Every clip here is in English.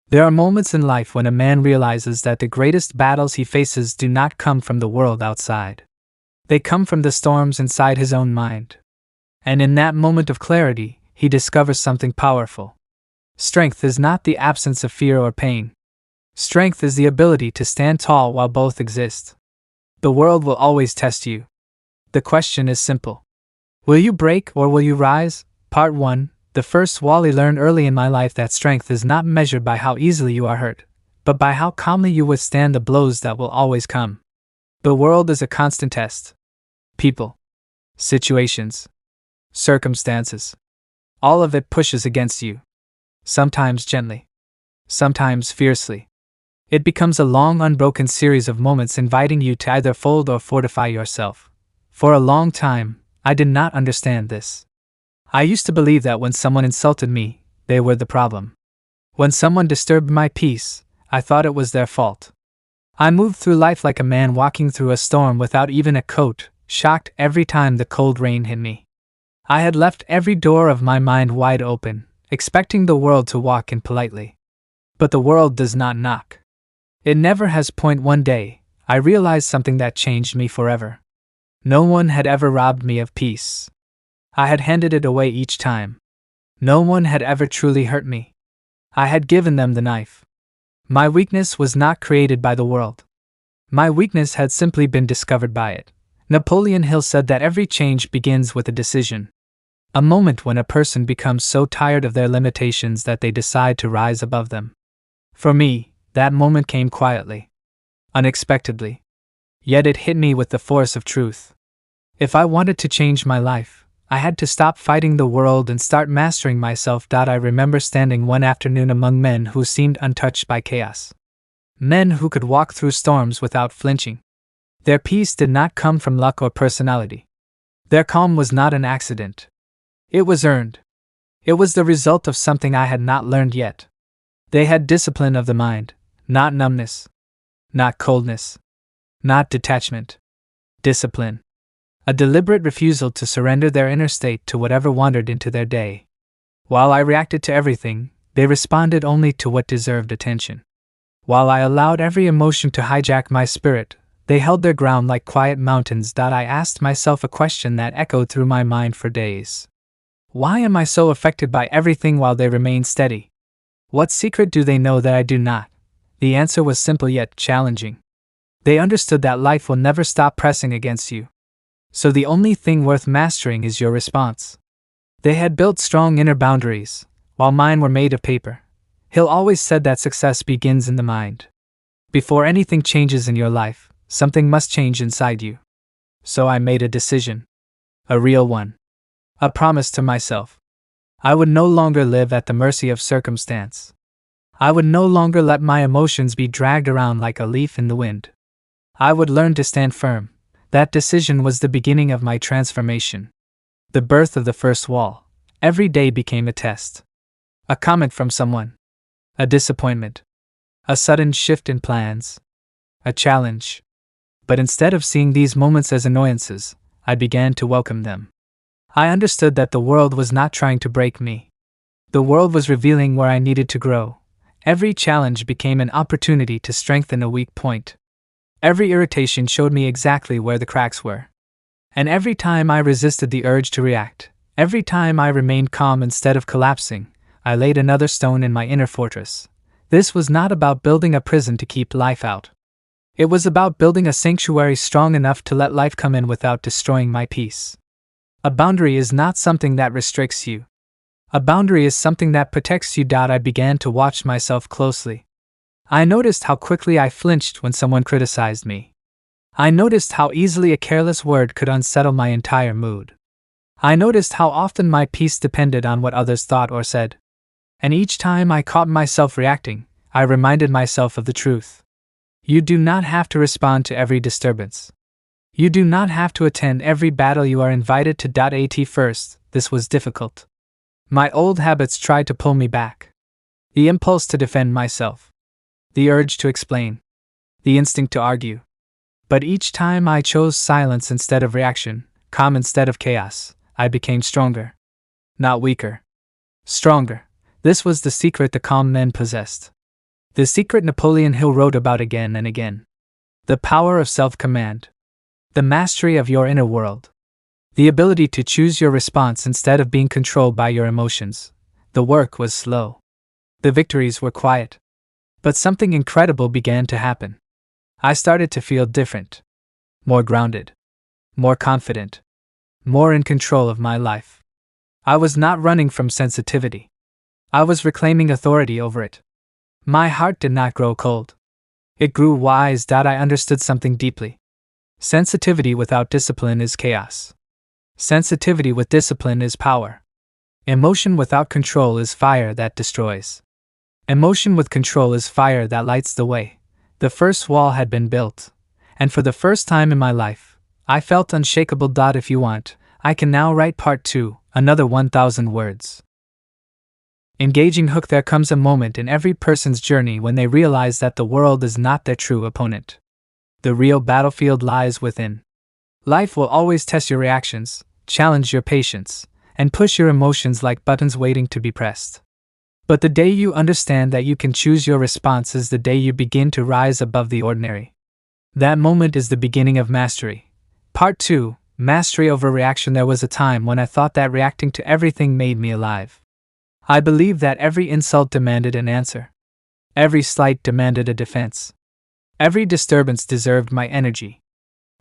There are moments in life when a man realizes that the greatest battles he faces do not come from the world outside. They come from the storms inside his own mind. And in that moment of clarity, he discovers something powerful. Strength is not the absence of fear or pain. Strength is the ability to stand tall while both exist. The world will always test you. The question is simple. Will you break or will you rise? Part 1. The first Wally learned early in my life that strength is not measured by how easily you are hurt, but by how calmly you withstand the blows that will always come. The world is a constant test. People, situations, circumstances. All of it pushes against you. Sometimes gently, sometimes fiercely. It becomes a long, unbroken series of moments inviting you to either fold or fortify yourself. For a long time, I did not understand this. I used to believe that when someone insulted me, they were the problem. When someone disturbed my peace, I thought it was their fault. I moved through life like a man walking through a storm without even a coat, shocked every time the cold rain hit me. I had left every door of my mind wide open, expecting the world to walk in politely. But the world does not knock. It never has. One day, I realized something that changed me forever. No one had ever robbed me of peace. I had handed it away each time. No one had ever truly hurt me. I had given them the knife. My weakness was not created by the world. My weakness had simply been discovered by it. Napoleon Hill said that every change begins with a decision. A moment when a person becomes so tired of their limitations that they decide to rise above them. For me, that moment came quietly. Unexpectedly. Yet it hit me with the force of truth. If I wanted to change my life, I had to stop fighting the world and start mastering myself. I remember standing one afternoon among men who seemed untouched by chaos. Men who could walk through storms without flinching. Their peace did not come from luck or personality. Their calm was not an accident. It was earned. It was the result of something I had not learned yet. They had discipline of the mind, not numbness, not coldness, not detachment. Discipline. A deliberate refusal to surrender their inner state to whatever wandered into their day. While I reacted to everything, they responded only to what deserved attention. While I allowed every emotion to hijack my spirit, they held their ground like quiet mountains. I asked myself a question that echoed through my mind for days. Why am I so affected by everything while they remain steady? What secret do they know that I do not? The answer was simple yet challenging. They understood that life will never stop pressing against you. So the only thing worth mastering is your response. They had built strong inner boundaries, while mine were made of paper. Hill always said that success begins in the mind. Before anything changes in your life, something must change inside you. So I made a decision. A real one. A promise to myself. I would no longer live at the mercy of circumstance. I would no longer let my emotions be dragged around like a leaf in the wind. I would learn to stand firm. That decision was the beginning of my transformation. The birth of the first wall. Every day became a test. A comment from someone. A disappointment. A sudden shift in plans. A challenge. But instead of seeing these moments as annoyances, I began to welcome them. I understood that the world was not trying to break me. The world was revealing where I needed to grow. Every challenge became an opportunity to strengthen a weak point. Every irritation showed me exactly where the cracks were. And every time I resisted the urge to react, every time I remained calm instead of collapsing, I laid another stone in my inner fortress. This was not about building a prison to keep life out. It was about building a sanctuary strong enough to let life come in without destroying my peace. A boundary is not something that restricts you. A boundary is something that protects you. I began to watch myself closely. I noticed how quickly I flinched when someone criticized me. I noticed how easily a careless word could unsettle my entire mood. I noticed how often my peace depended on what others thought or said. And each time I caught myself reacting, I reminded myself of the truth. You do not have to respond to every disturbance. You do not have to attend every battle you are invited to. At first, this was difficult. My old habits tried to pull me back. The impulse to defend myself. The urge to explain. The instinct to argue. But each time I chose silence instead of reaction, calm instead of chaos, I became stronger. Not weaker. Stronger. This was the secret the calm men possessed. The secret Napoleon Hill wrote about again and again. The power of self-command. The mastery of your inner world. The ability to choose your response instead of being controlled by your emotions. The work was slow. The victories were quiet. But something incredible began to happen. I started to feel different. More grounded. More confident. More in control of my life. I was not running from sensitivity. I was reclaiming authority over it. My heart did not grow cold. It grew wise. I understood something deeply. Sensitivity without discipline is chaos. Sensitivity with discipline is power. Emotion without control is fire that destroys. Emotion with control is fire that lights the way. The first wall had been built. And for the first time in my life, I felt unshakable. If you want, I can now write part 2, another 1,000 words. Engaging hook. There comes a moment in every person's journey when they realize that the world is not their true opponent. The real battlefield lies within. Life will always test your reactions, challenge your patience, and push your emotions like buttons waiting to be pressed. But the day you understand that you can choose your response is the day you begin to rise above the ordinary. That moment is the beginning of mastery. Part 2, Mastery over Reaction. There was a time when I thought that reacting to everything made me alive. I believed that every insult demanded an answer. Every slight demanded a defense. Every disturbance deserved my energy.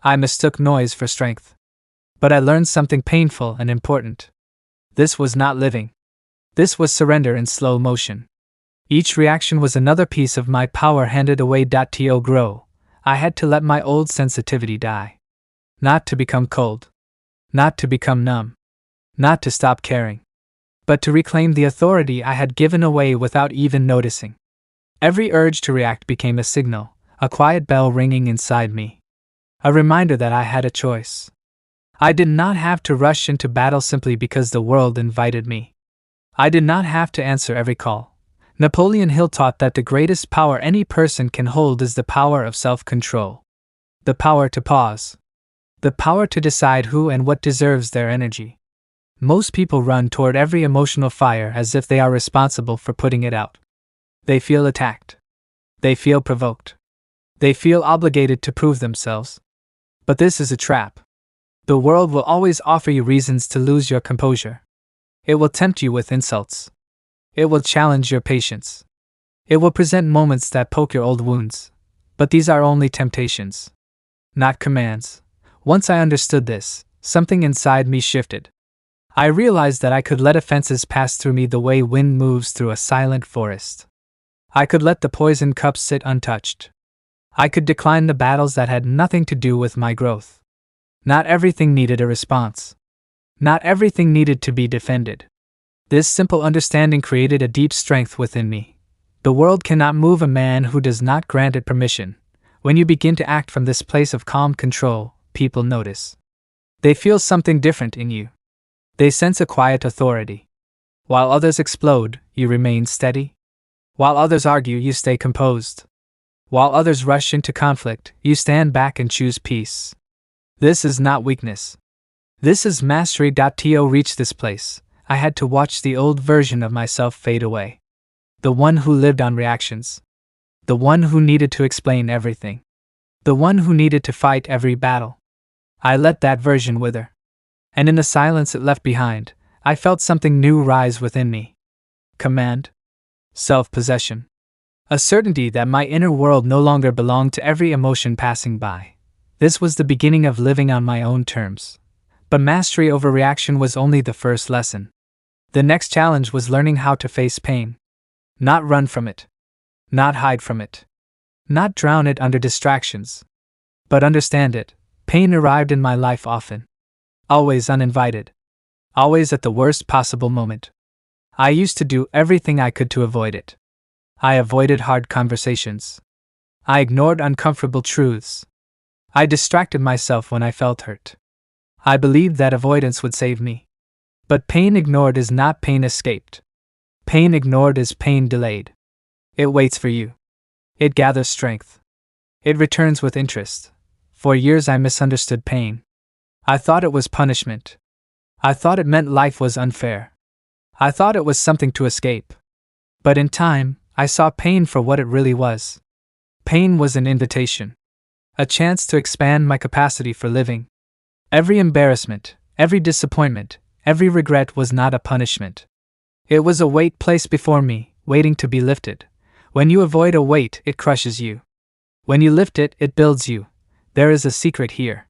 I mistook noise for strength. But I learned something painful and important. This was not living. This was surrender in slow motion. Each reaction was another piece of my power handed away. To grow, I had to let my old sensitivity die. Not to become cold. Not to become numb. Not to stop caring. But to reclaim the authority I had given away without even noticing. Every urge to react became a signal, a quiet bell ringing inside me. A reminder that I had a choice. I did not have to rush into battle simply because the world invited me. I did not have to answer every call. Napoleon Hill taught that the greatest power any person can hold is the power of self-control. The power to pause. The power to decide who and what deserves their energy. Most people run toward every emotional fire as if they are responsible for putting it out. They feel attacked. They feel provoked. They feel obligated to prove themselves. But this is a trap. The world will always offer you reasons to lose your composure. It will tempt you with insults. It will challenge your patience. It will present moments that poke your old wounds. But these are only temptations, not commands. Once I understood this, something inside me shifted. I realized that I could let offenses pass through me the way wind moves through a silent forest. I could let the poison cup sit untouched. I could decline the battles that had nothing to do with my growth. Not everything needed a response. Not everything needed to be defended. This simple understanding created a deep strength within me. The world cannot move a man who does not grant it permission. When you begin to act from this place of calm control, people notice. They feel something different in you. They sense a quiet authority. While others explode, you remain steady. While others argue, you stay composed. While others rush into conflict, you stand back and choose peace. This is not weakness. This is mastery. To reach this place, I had to watch the old version of myself fade away. The one who lived on reactions. The one who needed to explain everything. The one who needed to fight every battle. I let that version wither. And in the silence it left behind, I felt something new rise within me. Command. Self-possession. A certainty that my inner world no longer belonged to every emotion passing by. This was the beginning of living on my own terms. But mastery over reaction was only the first lesson. The next challenge was learning how to face pain. Not run from it. Not hide from it. Not drown it under distractions. But understand it. Pain arrived in my life often. Always uninvited. Always at the worst possible moment. I used to do everything I could to avoid it. I avoided hard conversations. I ignored uncomfortable truths. I distracted myself when I felt hurt. I believed that avoidance would save me. But pain ignored is not pain escaped. Pain ignored is pain delayed. It waits for you. It gathers strength. It returns with interest. For years I misunderstood pain. I thought it was punishment. I thought it meant life was unfair. I thought it was something to escape. But in time, I saw pain for what it really was. Pain was an invitation. A chance to expand my capacity for living. Every embarrassment, every disappointment, every regret was not a punishment. It was a weight placed before me, waiting to be lifted. When you avoid a weight, it crushes you. When you lift it, it builds you. There is a secret here.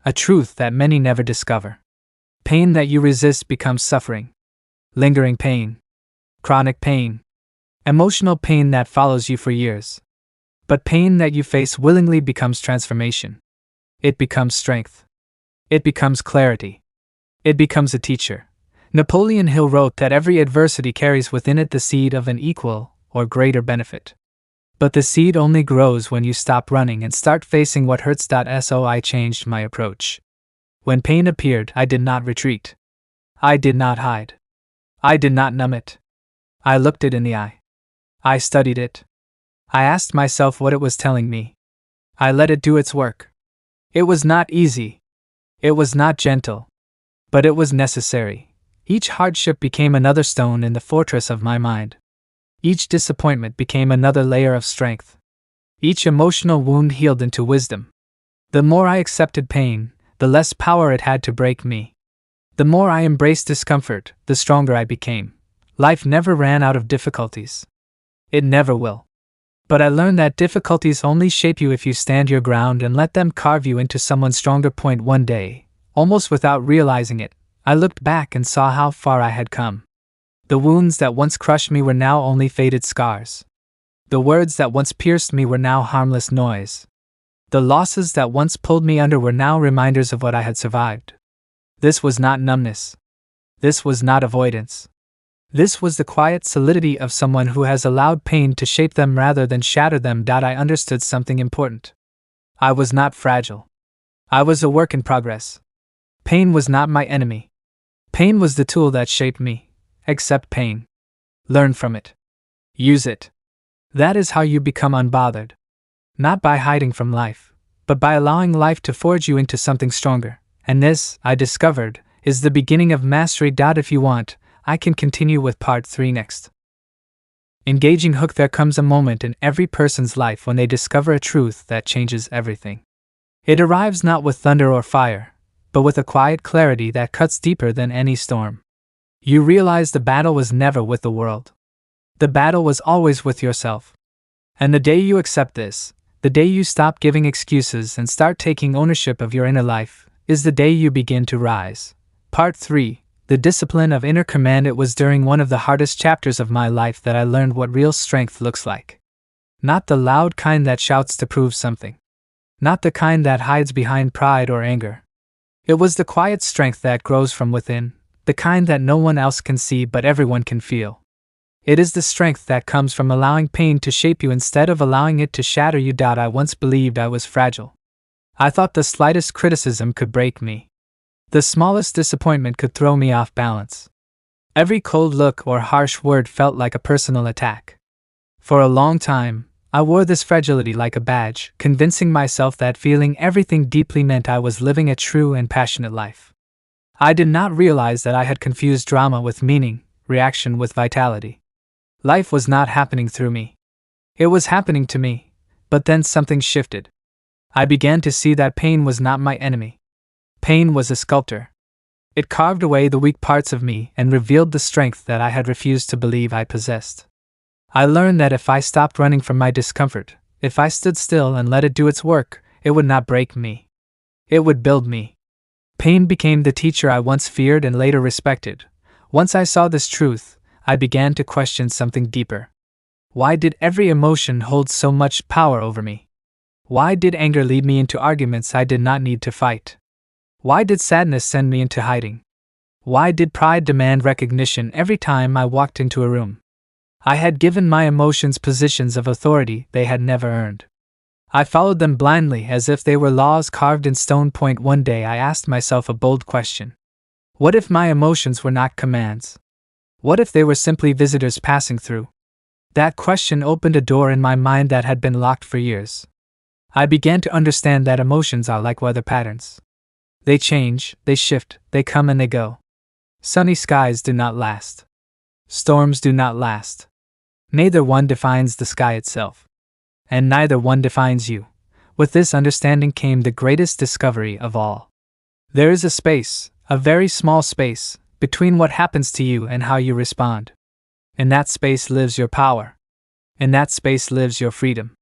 A truth that many never discover. Pain that you resist becomes suffering. Lingering pain. Chronic pain. Emotional pain that follows you for years. But pain that you face willingly becomes transformation. It becomes strength. It becomes clarity. It becomes a teacher. Napoleon Hill wrote that every adversity carries within it the seed of an equal or greater benefit. But the seed only grows when you stop running and start facing what hurts. So I changed my approach. When pain appeared, I did not retreat. I did not hide. I did not numb it. I looked it in the eye. I studied it. I asked myself what it was telling me. I let it do its work. It was not easy. It was not gentle. But it was necessary. Each hardship became another stone in the fortress of my mind. Each disappointment became another layer of strength. Each emotional wound healed into wisdom. The more I accepted pain, the less power it had to break me. The more I embraced discomfort, the stronger I became. Life never ran out of difficulties. It never will. But I learned that difficulties only shape you if you stand your ground and let them carve you into someone stronger. One day, almost without realizing it, I looked back and saw how far I had come. The wounds that once crushed me were now only faded scars. The words that once pierced me were now harmless noise. The losses that once pulled me under were now reminders of what I had survived. This was not numbness. This was not avoidance. This was the quiet solidity of someone who has allowed pain to shape them rather than shatter them. I understood something important. I was not fragile. I was a work in progress. Pain was not my enemy. Pain was the tool that shaped me. Accept pain. Learn from it. Use it. That is how you become unbothered. Not by hiding from life, but by allowing life to forge you into something stronger. And this, I discovered, is the beginning of mastery. If you want, I can continue with part 3 next. Engaging hook. There comes a moment in every person's life when they discover a truth that changes everything. It arrives not with thunder or fire, but with a quiet clarity that cuts deeper than any storm. You realize the battle was never with the world. The battle was always with yourself. And the day you accept this, the day you stop giving excuses and start taking ownership of your inner life, is the day you begin to rise. Part 3. The discipline of inner command. It was during one of the hardest chapters of my life that I learned what real strength looks like. Not the loud kind that shouts to prove something. Not the kind that hides behind pride or anger. It was the quiet strength that grows from within, the kind that no one else can see but everyone can feel. It is the strength that comes from allowing pain to shape you instead of allowing it to shatter you. I once believed I was fragile. I thought the slightest criticism could break me. The smallest disappointment could throw me off balance. Every cold look or harsh word felt like a personal attack. For a long time, I wore this fragility like a badge, convincing myself that feeling everything deeply meant I was living a true and passionate life. I did not realize that I had confused drama with meaning, reaction with vitality. Life was not happening through me. It was happening to me, but then something shifted. I began to see that pain was not my enemy. Pain was a sculptor. It carved away the weak parts of me and revealed the strength that I had refused to believe I possessed. I learned that if I stopped running from my discomfort, if I stood still and let it do its work, it would not break me. It would build me. Pain became the teacher I once feared and later respected. Once I saw this truth, I began to question something deeper. Why did every emotion hold so much power over me? Why did anger lead me into arguments I did not need to fight? Why did sadness send me into hiding? Why did pride demand recognition every time I walked into a room? I had given my emotions positions of authority they had never earned. I followed them blindly as if they were laws carved in stone. One day I asked myself a bold question. What if my emotions were not commands? What if they were simply visitors passing through? That question opened a door in my mind that had been locked for years. I began to understand that emotions are like weather patterns. They change, they shift, they come and they go. Sunny skies do not last. Storms do not last. Neither one defines the sky itself. And neither one defines you. With this understanding came the greatest discovery of all. There is a space, a very small space, between what happens to you and how you respond. In that space lives your power. In that space lives your freedom.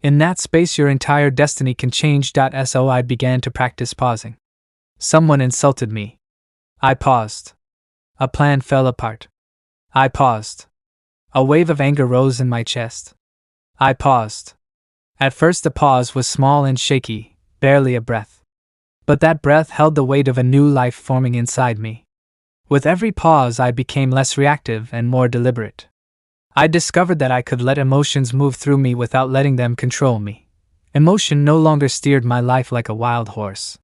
In that space your entire destiny can change. So I began to practice pausing. Someone insulted me. I paused. A plan fell apart. I paused. A wave of anger rose in my chest. I paused. At first the pause was small and shaky, barely a breath. But that breath held the weight of a new life forming inside me. With every pause I became less reactive and more deliberate. I discovered that I could let emotions move through me without letting them control me. Emotion no longer steered my life like a wild horse.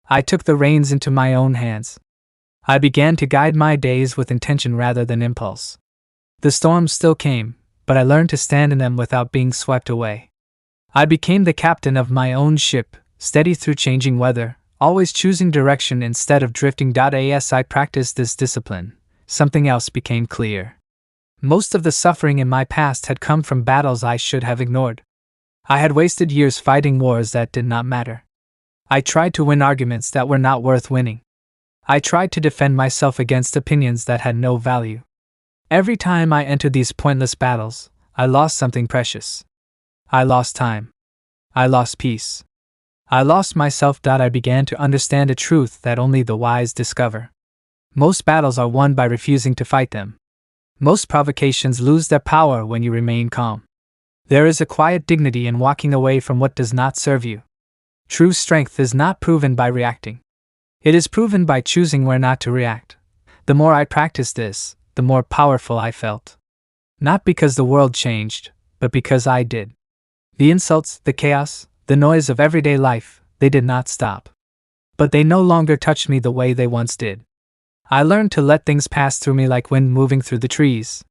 I took the reins into my own hands. I began to guide my days with intention rather than impulse. The storms still came, but I learned to stand in them without being swept away. I became the captain of my own ship, steady through changing weather, always choosing direction instead of drifting. As I practiced this discipline, something else became clear. Most of the suffering in my past had come from battles I should have ignored. I had wasted years fighting wars that did not matter. I tried to win arguments that were not worth winning. I tried to defend myself against opinions that had no value. Every time I entered these pointless battles, I lost something precious. I lost time. I lost peace. I lost myself. I began to understand a truth that only the wise discover. Most battles are won by refusing to fight them. Most provocations lose their power when you remain calm. There is a quiet dignity in walking away from what does not serve you. True strength is not proven by reacting. It is proven by choosing where not to react. The more I practiced this, the more powerful I felt. Not because the world changed, but because I did. The insults, the chaos, the noise of everyday life, they did not stop. But they no longer touched me the way they once did. I learned to let things pass through me like wind moving through the trees.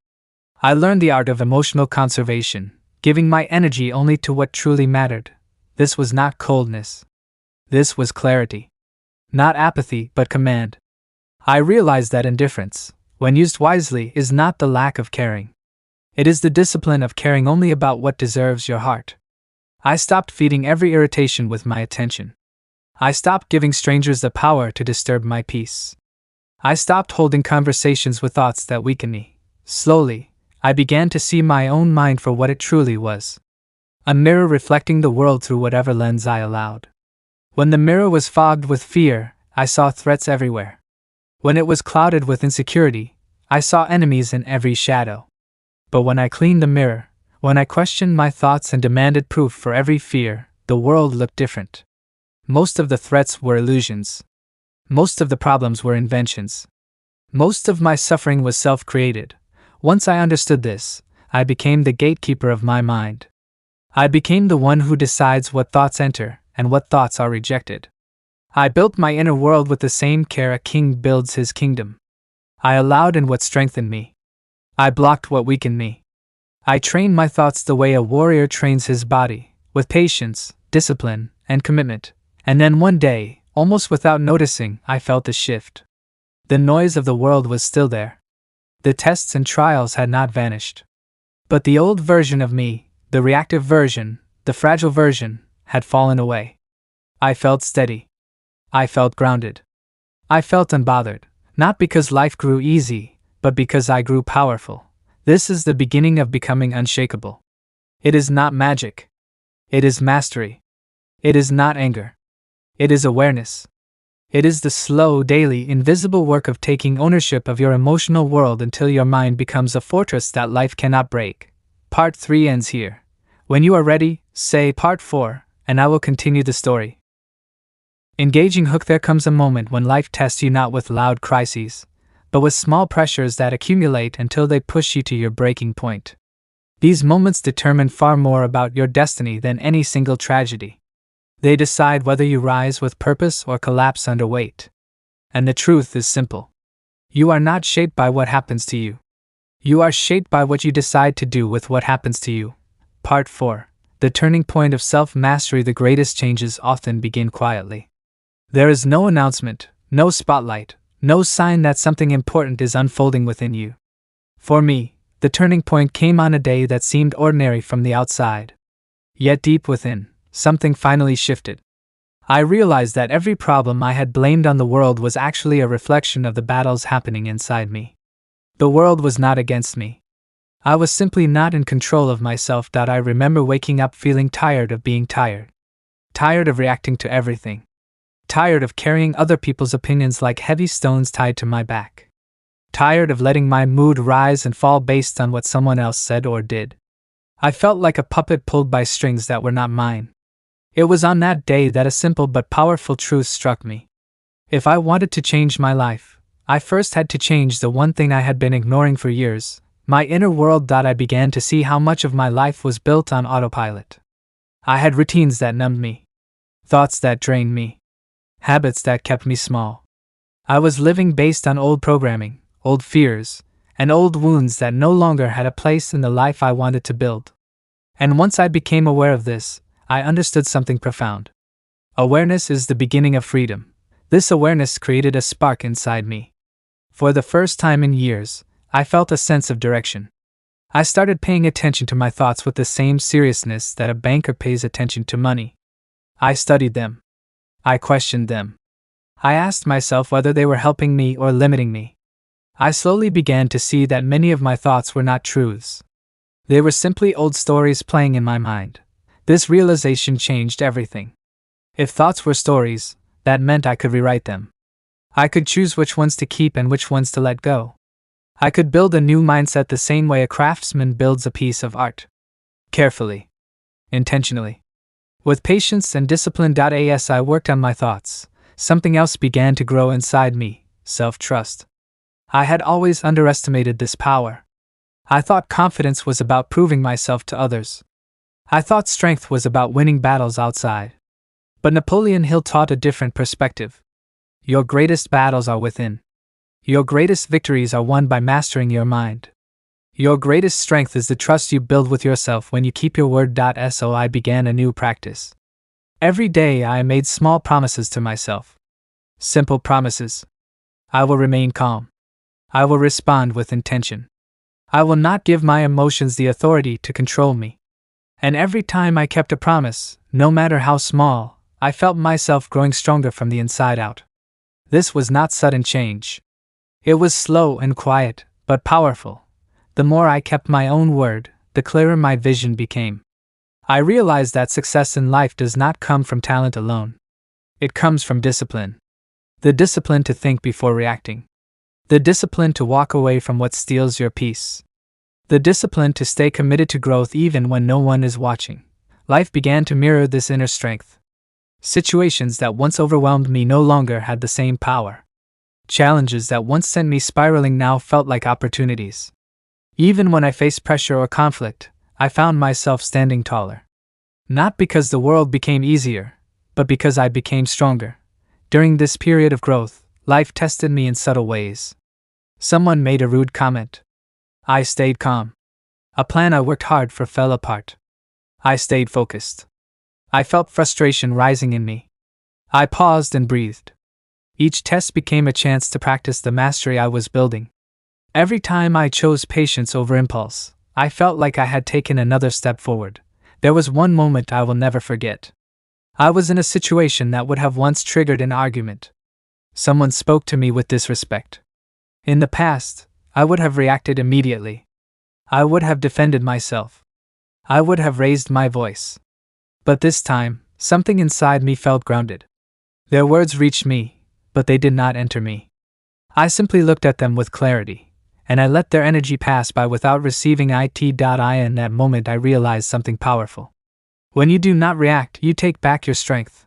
I learned the art of emotional conservation, giving my energy only to what truly mattered. This was not coldness. This was clarity. Not apathy, but command. I realized that indifference, when used wisely, is not the lack of caring. It is the discipline of caring only about what deserves your heart. I stopped feeding every irritation with my attention. I stopped giving strangers the power to disturb my peace. I stopped holding conversations with thoughts that weaken me. Slowly, I began to see my own mind for what it truly was. A mirror reflecting the world through whatever lens I allowed. When the mirror was fogged with fear, I saw threats everywhere. When it was clouded with insecurity, I saw enemies in every shadow. But when I cleaned the mirror, when I questioned my thoughts and demanded proof for every fear, the world looked different. Most of the threats were illusions. Most of the problems were inventions. Most of my suffering was self-created. Once I understood this, I became the gatekeeper of my mind. I became the one who decides what thoughts enter and what thoughts are rejected. I built my inner world with the same care a king builds his kingdom. I allowed in what strengthened me. I blocked what weakened me. I trained my thoughts the way a warrior trains his body, with patience, discipline, and commitment. And then one day, almost without noticing, I felt a shift. The noise of the world was still there. The tests and trials had not vanished. But the old version of me, the reactive version, the fragile version, had fallen away. I felt steady. I felt grounded. I felt unbothered, not because life grew easy, but because I grew powerful. This is the beginning of becoming unshakable. It is not magic. It is mastery. It is not anger. It is awareness. It is the slow, daily, invisible work of taking ownership of your emotional world until your mind becomes a fortress that life cannot break. Part 3 ends here. When you are ready, say Part 4, and I will continue the story. Engaging hook. There comes a moment when life tests you not with loud crises, but with small pressures that accumulate until they push you to your breaking point. These moments determine far more about your destiny than any single tragedy. They decide whether you rise with purpose or collapse under weight. And the truth is simple. You are not shaped by what happens to you. You are shaped by what you decide to do with what happens to you. Part 4. The turning point of self-mastery. The greatest changes often begin quietly. There is no announcement, no spotlight, no sign that something important is unfolding within you. For me, The turning point came on a day that seemed ordinary from the outside. Yet deep within, something finally shifted. I realized that every problem I had blamed on the world was actually a reflection of the battles happening inside me. The world was not against me. I was simply not in control of myself. I remember waking up feeling tired of being tired. Tired of reacting to everything. Tired of carrying other people's opinions like heavy stones tied to my back. Tired of letting my mood rise and fall based on what someone else said or did. I felt like a puppet pulled by strings that were not mine. It was on that day that a simple but powerful truth struck me. If I wanted to change my life, I first had to change the one thing I had been ignoring for years, my inner world. I began to see how much of my life was built on autopilot. I had routines that numbed me, thoughts that drained me, habits that kept me small. I was living based on old programming, old fears, and old wounds that no longer had a place in the life I wanted to build. And once I became aware of this, I understood something profound. Awareness is the beginning of freedom. This awareness created a spark inside me. For the first time in years, I felt a sense of direction. I started paying attention to my thoughts with the same seriousness that a banker pays attention to money. I studied them. I questioned them. I asked myself whether they were helping me or limiting me. I slowly began to see that many of my thoughts were not truths. They were simply old stories playing in my mind. This realization changed everything. If thoughts were stories, that meant I could rewrite them. I could choose which ones to keep and which ones to let go. I could build a new mindset the same way a craftsman builds a piece of art. Carefully. Intentionally. With patience and discipline. As I worked on my thoughts, something else began to grow inside me, self-trust. I had always underestimated this power. I thought confidence was about proving myself to others. I thought strength was about winning battles outside. But Napoleon Hill taught a different perspective. Your greatest battles are within. Your greatest victories are won by mastering your mind. Your greatest strength is the trust you build with yourself when you keep your word. So I began a new practice. Every day I made small promises to myself. Simple promises. I will remain calm. I will respond with intention. I will not give my emotions the authority to control me. And every time I kept a promise, no matter how small, I felt myself growing stronger from the inside out. This was not sudden change. It was slow and quiet, but powerful. The more I kept my own word, the clearer my vision became. I realized that success in life does not come from talent alone. It comes from discipline. The discipline to think before reacting. The discipline to walk away from what steals your peace. The discipline to stay committed to growth even when no one is watching. Life began to mirror this inner strength. Situations that once overwhelmed me no longer had the same power. Challenges that once sent me spiraling now felt like opportunities. Even when I faced pressure or conflict, I found myself standing taller. Not because the world became easier, but because I became stronger. During this period of growth, life tested me in subtle ways. Someone made a rude comment. I stayed calm. A plan I worked hard for fell apart. I stayed focused. I felt frustration rising in me. I paused and breathed. Each test became a chance to practice the mastery I was building. Every time I chose patience over impulse, I felt like I had taken another step forward. There was one moment I will never forget. I was in a situation that would have once triggered an argument. Someone spoke to me with disrespect. In the past, I would have reacted immediately. I would have defended myself. I would have raised my voice. But this time, something inside me felt grounded. Their words reached me, but they did not enter me. I simply looked at them with clarity, and I let their energy pass by without receiving it. In that moment I realized something powerful. When you do not react, you take back your strength.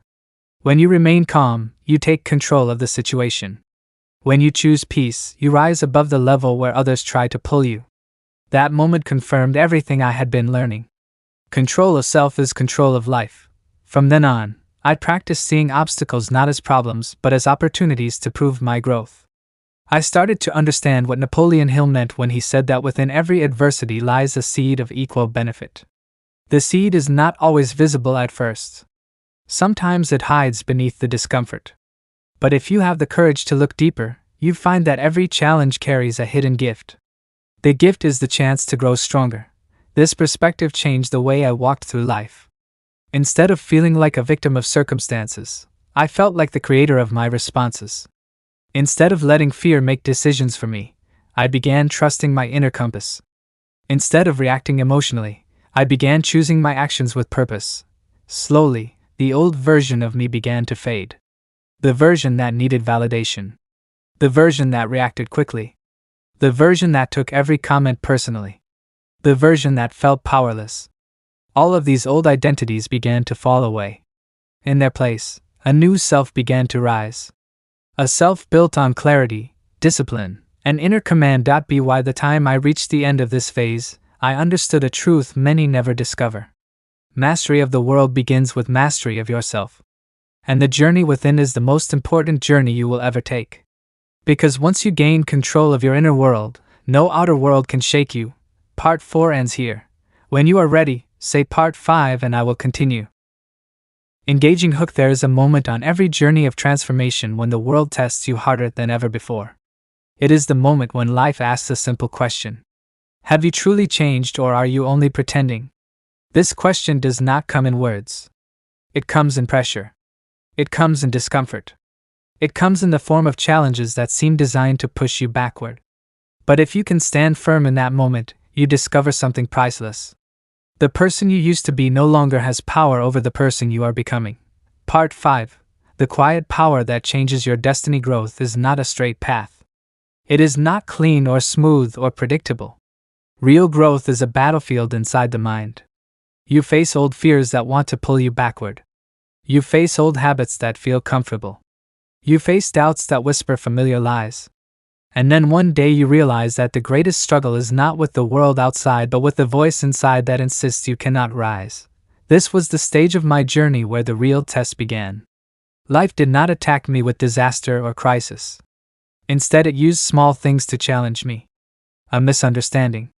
When you remain calm, you take control of the situation. When you choose peace, you rise above the level where others try to pull you. That moment confirmed everything I had been learning. Control of self is control of life. From then on, I practiced seeing obstacles not as problems but as opportunities to prove my growth. I started to understand what Napoleon Hill meant when he said that within every adversity lies a seed of equal benefit. The seed is not always visible at first. Sometimes it hides beneath the discomfort. But if you have the courage to look deeper, you find that every challenge carries a hidden gift. The gift is the chance to grow stronger. This perspective changed the way I walked through life. Instead of feeling like a victim of circumstances, I felt like the creator of my responses. Instead of letting fear make decisions for me, I began trusting my inner compass. Instead of reacting emotionally, I began choosing my actions with purpose. Slowly, the old version of me began to fade. The version that needed validation. The version that reacted quickly. The version that took every comment personally. The version that felt powerless. All of these old identities began to fall away. In their place, a new self began to rise. A self built on clarity, discipline, and inner command. By the time I reached the end of this phase, I understood a truth many never discover. Mastery of the world begins with mastery of yourself. And the journey within is the most important journey you will ever take. Because once you gain control of your inner world, no outer world can shake you. Part 4 ends here. When you are ready, say Part 5 and I will continue. Engaging hook. There is a moment on every journey of transformation when the world tests you harder than ever before. It is the moment when life asks a simple question. Have you truly changed or are you only pretending? This question does not come in words. It comes in pressure. It comes in discomfort. It comes in the form of challenges that seem designed to push you backward. But if you can stand firm in that moment, you discover something priceless. The person you used to be no longer has power over the person you are becoming. Part 5. The quiet power that changes your destiny. Growth is not a straight path. It is not clean or smooth or predictable. Real growth is a battlefield inside the mind. You face old fears that want to pull you backward. You face old habits that feel comfortable. You face doubts that whisper familiar lies. And then one day you realize that the greatest struggle is not with the world outside but with the voice inside that insists you cannot rise. This was the stage of my journey where the real test began. Life did not attack me with disaster or crisis. Instead, it used small things to challenge me. A misunderstanding.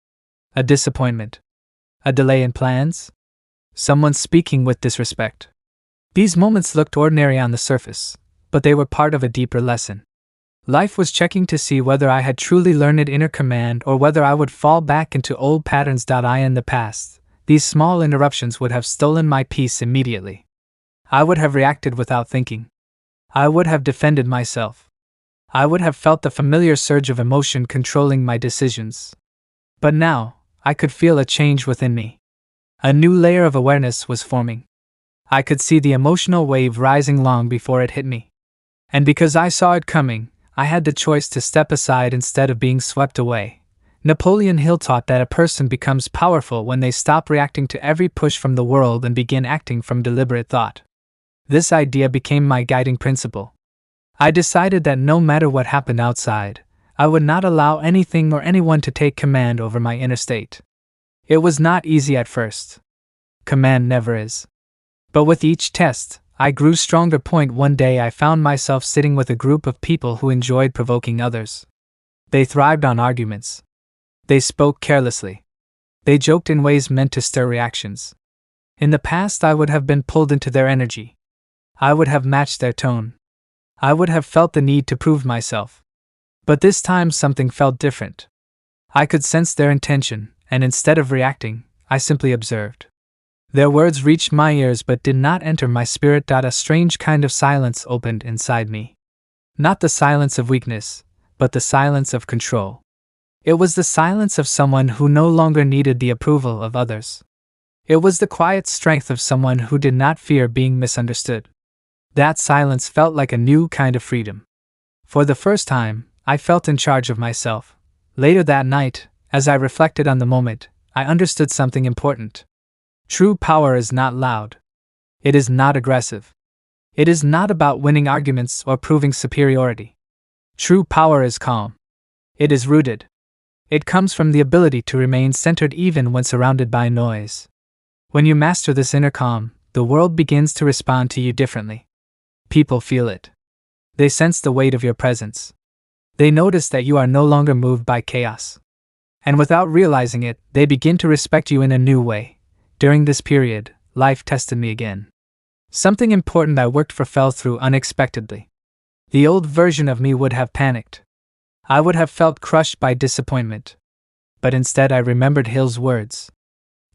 A disappointment. A delay in plans. Someone speaking with disrespect. These moments looked ordinary on the surface, but they were part of a deeper lesson. Life was checking to see whether I had truly learned inner command or whether I would fall back into old patterns. In the past, these small interruptions would have stolen my peace immediately. I would have reacted without thinking. I would have defended myself. I would have felt the familiar surge of emotion controlling my decisions. But now, I could feel a change within me. A new layer of awareness was forming. I could see the emotional wave rising long before it hit me. And because I saw it coming, I had the choice to step aside instead of being swept away. Napoleon Hill taught that a person becomes powerful when they stop reacting to every push from the world and begin acting from deliberate thought. This idea became my guiding principle. I decided that no matter what happened outside, I would not allow anything or anyone to take command over my inner state. It was not easy at first. Command never is. But with each test, I grew stronger. One day I found myself sitting with a group of people who enjoyed provoking others. They thrived on arguments. They spoke carelessly. They joked in ways meant to stir reactions. In the past, I would have been pulled into their energy. I would have matched their tone. I would have felt the need to prove myself. But this time something felt different. I could sense their intention, and instead of reacting, I simply observed. Their words reached my ears but did not enter my spirit. A strange kind of silence opened inside me. Not the silence of weakness, but the silence of control. It was the silence of someone who no longer needed the approval of others. It was the quiet strength of someone who did not fear being misunderstood. That silence felt like a new kind of freedom. For the first time, I felt in charge of myself. Later that night, as I reflected on the moment, I understood something important. True power is not loud. It is not aggressive. It is not about winning arguments or proving superiority. True power is calm. It is rooted. It comes from the ability to remain centered even when surrounded by noise. When you master this inner calm, the world begins to respond to you differently. People feel it. They sense the weight of your presence. They notice that you are no longer moved by chaos. And without realizing it, they begin to respect you in a new way. During this period, life tested me again. Something important I worked for fell through unexpectedly. The old version of me would have panicked. I would have felt crushed by disappointment. but instead I remembered Hill's words.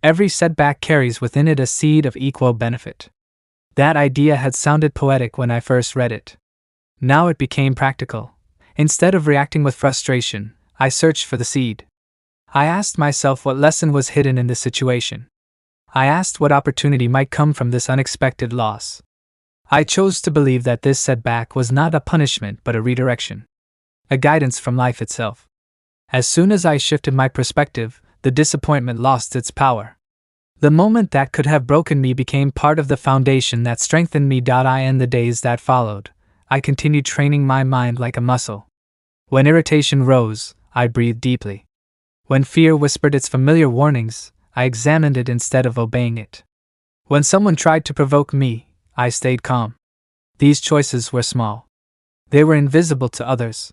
Every setback carries within it a seed of equal benefit. That idea had sounded poetic when I first read it. Now it became practical. Instead of reacting with frustration, I searched for the seed. I asked myself what lesson was hidden in this situation. I asked what opportunity might come from this unexpected loss. I chose to believe that this setback was not a punishment but a redirection. A guidance from life itself. As soon as I shifted my perspective, the disappointment lost its power. The moment that could have broken me became part of the foundation that strengthened me. In the days that followed, I continued training my mind like a muscle. When irritation rose, I breathed deeply. When fear whispered its familiar warnings, I examined it instead of obeying it. When someone tried to provoke me, I stayed calm. These choices were small. They were invisible to others.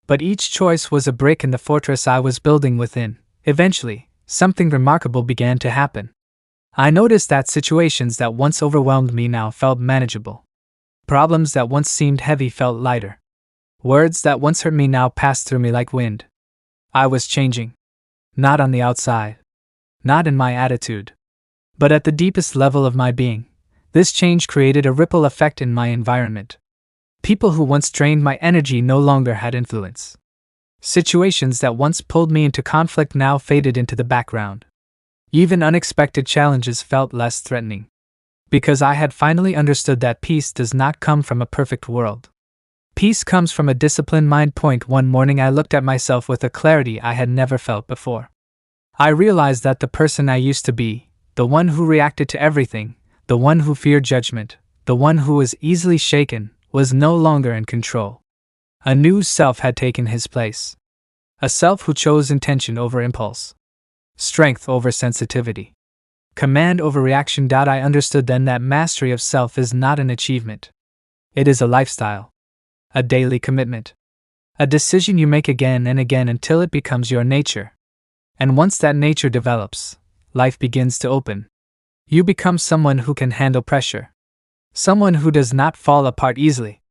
But each choice was a brick in the fortress I was building within. Eventually, something remarkable began to happen. I noticed that situations that once overwhelmed me now felt manageable. Problems that once seemed heavy felt lighter. Words that once hurt me now passed through me like wind. I was changing. Not on the outside. Not in my attitude. But at the deepest level of my being. This change created a ripple effect in my environment. People who once drained my energy no longer had influence. Situations that once pulled me into conflict now faded into the background. Even unexpected challenges felt less threatening. Because I had finally understood that peace does not come from a perfect world. Peace comes from a disciplined mind. One morning I looked at myself with a clarity I had never felt before. I realized that the person I used to be, the one who reacted to everything, the one who feared judgment, the one who was easily shaken, was no longer in control. A new self had taken his place. A self who chose intention over impulse. Strength over sensitivity. Command over reaction. I understood then that mastery of self is not an achievement. It is a lifestyle. A daily commitment. A decision you make again and again until it becomes your nature. And once that nature develops, life begins to open. You become someone who can handle pressure. Someone who does not fall apart easily.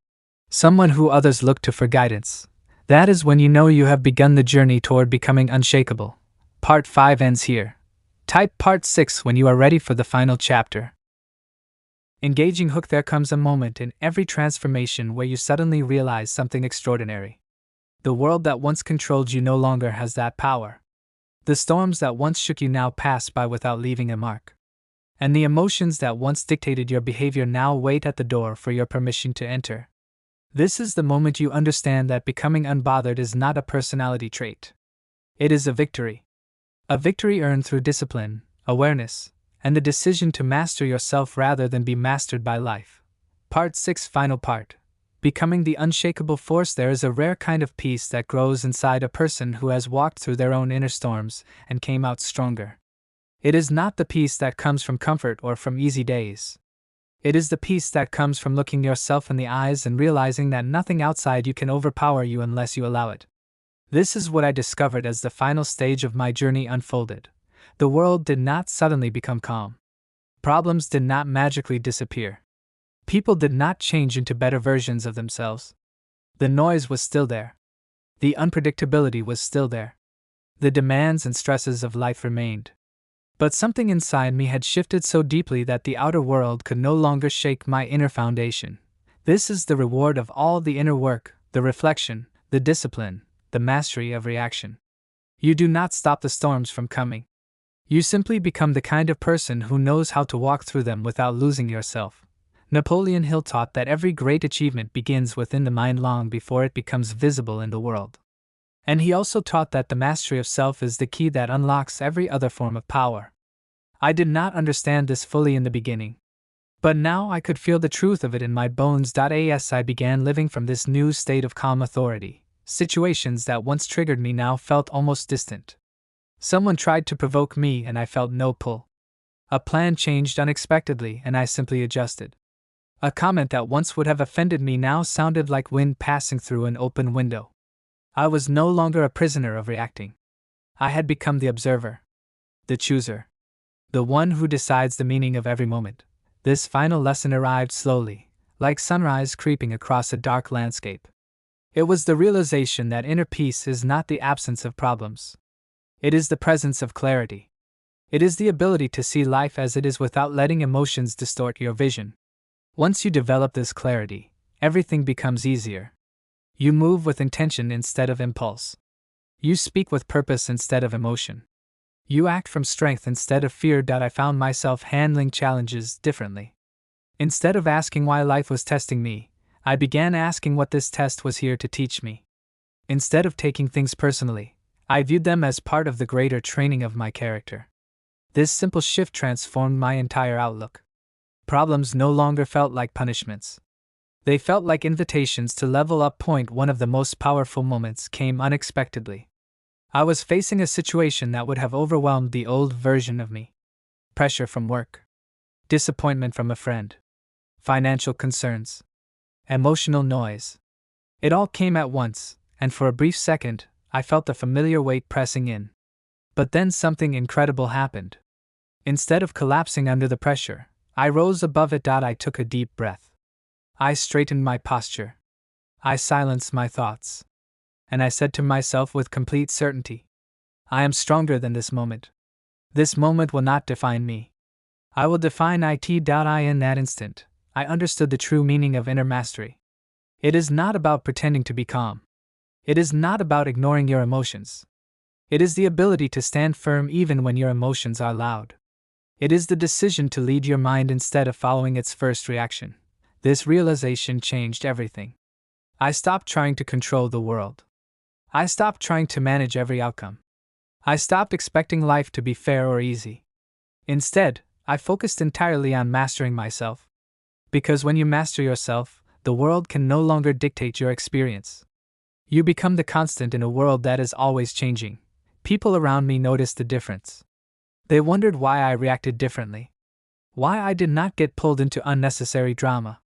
Someone who others look to for guidance. That is when you know you have begun the journey toward becoming unshakable. Part 5 ends here. Type Part 6 when you are ready for the final chapter. Engaging hook. There comes a moment in every transformation where you suddenly realize something extraordinary. The world that once controlled you no longer has that power. The storms that once shook you now pass by without leaving a mark. And the emotions that once dictated your behavior now wait at the door for your permission to enter. This is the moment you understand that becoming unbothered is not a personality trait. It is a victory. A victory earned through discipline, awareness, and the decision to master yourself rather than be mastered by life. Part 6. Final part. Becoming the unshakable force. There is a rare kind of peace that grows inside a person who has walked through their own inner storms and came out stronger. It is not the peace that comes from comfort or from easy days. It is the peace that comes from looking yourself in the eyes and realizing that nothing outside you can overpower you unless you allow it. This is what I discovered as the final stage of my journey unfolded. The world did not suddenly become calm. Problems did not magically disappear. People did not change into better versions of themselves. The noise was still there. The unpredictability was still there. The demands and stresses of life remained. But something inside me had shifted so deeply that the outer world could no longer shake my inner foundation. This is the reward of all the inner work, the reflection, the discipline, the mastery of reaction. You do not stop the storms from coming. You simply become the kind of person who knows how to walk through them without losing yourself. Napoleon Hill taught that every great achievement begins within the mind long before it becomes visible in the world. And he also taught that the mastery of self is the key that unlocks every other form of power. I did not understand this fully in the beginning. But now I could feel the truth of it in my bones. As I began living from this new state of calm authority, situations that once triggered me now felt almost distant. Someone tried to provoke me and I felt no pull. A plan changed unexpectedly and I simply adjusted. A comment that once would have offended me now sounded like wind passing through an open window. I was no longer a prisoner of reacting. I had become the observer. The chooser. The one who decides the meaning of every moment. This final lesson arrived slowly, like sunrise creeping across a dark landscape. It was the realization that inner peace is not the absence of problems. It is the presence of clarity. It is the ability to see life as it is without letting emotions distort your vision. Once you develop this clarity, everything becomes easier. You move with intention instead of impulse. You speak with purpose instead of emotion. You act from strength instead of fear. I found myself handling challenges differently. Instead of asking why life was testing me, I began asking what this test was here to teach me. Instead of taking things personally, I viewed them as part of the greater training of my character. This simple shift transformed my entire outlook. Problems no longer felt like punishments. They felt like invitations to level up. One of the most powerful moments came unexpectedly. I was facing a situation that would have overwhelmed the old version of me. Pressure from work. Disappointment from a friend. Financial concerns. Emotional noise. It all came at once, and for a brief second, I felt the familiar weight pressing in. But then something incredible happened. Instead of collapsing under the pressure, I rose above it. I took a deep breath. I straightened my posture. I silenced my thoughts. And I said to myself with complete certainty, I am stronger than this moment. This moment will not define me. I will define it. In that instant, I understood the true meaning of inner mastery. It is not about pretending to be calm. It is not about ignoring your emotions. It is the ability to stand firm even when your emotions are loud. It is the decision to lead your mind instead of following its first reaction. This realization changed everything. I stopped trying to control the world. I stopped trying to manage every outcome. I stopped expecting life to be fair or easy. Instead, I focused entirely on mastering myself. Because when you master yourself, the world can no longer dictate your experience. You become the constant in a world that is always changing. People around me noticed the difference. They wondered why I reacted differently. Why I did not get pulled into unnecessary drama.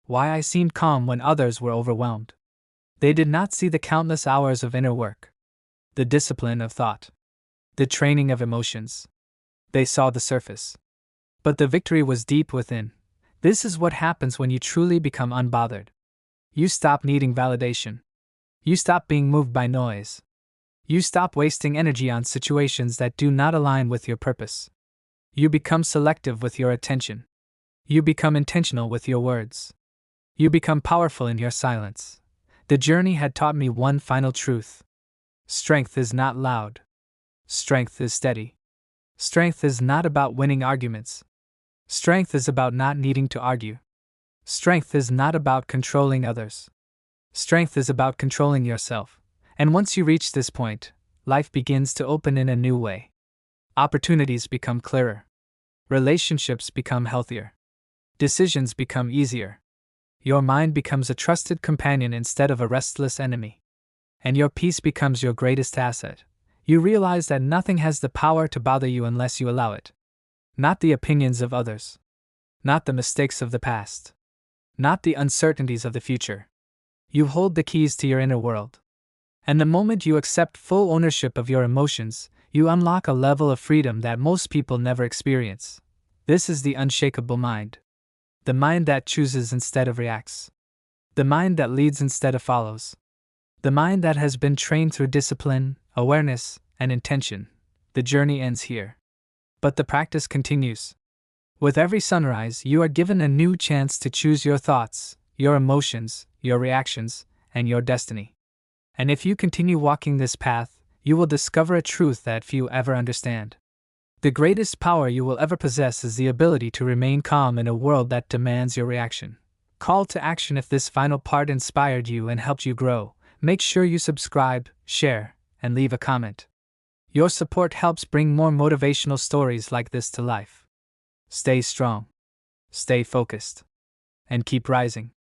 Why I seemed calm when others were overwhelmed. They did not see the countless hours of inner work. The discipline of thought. The training of emotions. They saw the surface. But the victory was deep within. This is what happens when you truly become unbothered. You stop needing validation. You stop being moved by noise. You stop wasting energy on situations that do not align with your purpose. You become selective with your attention. You become intentional with your words. You become powerful in your silence. The journey had taught me one final truth. Strength is not loud. Strength is steady. Strength is not about winning arguments. Strength is about not needing to argue. Strength is not about controlling others. Strength is about controlling yourself. And once you reach this point, life begins to open in a new way. Opportunities become clearer. Relationships become healthier. Decisions become easier. Your mind becomes a trusted companion instead of a restless enemy. And your peace becomes your greatest asset. You realize that nothing has the power to bother you unless you allow it. Not the opinions of others. Not the mistakes of the past. Not the uncertainties of the future. You hold the keys to your inner world. And the moment you accept full ownership of your emotions, you unlock a level of freedom that most people never experience. This is the unshakable mind. The mind that chooses instead of reacts. The mind that leads instead of follows. The mind that has been trained through discipline, awareness, and intention. The journey ends here. But the practice continues. With every sunrise, you are given a new chance to choose your thoughts, your emotions, your reactions, and your destiny. And if you continue walking this path, you will discover a truth that few ever understand. The greatest power you will ever possess is the ability to remain calm in a world that demands your reaction. Call to action. If this final part inspired you and helped you grow, make sure you subscribe, share, and leave a comment. Your support helps bring more motivational stories like this to life. Stay strong, stay focused, and keep rising.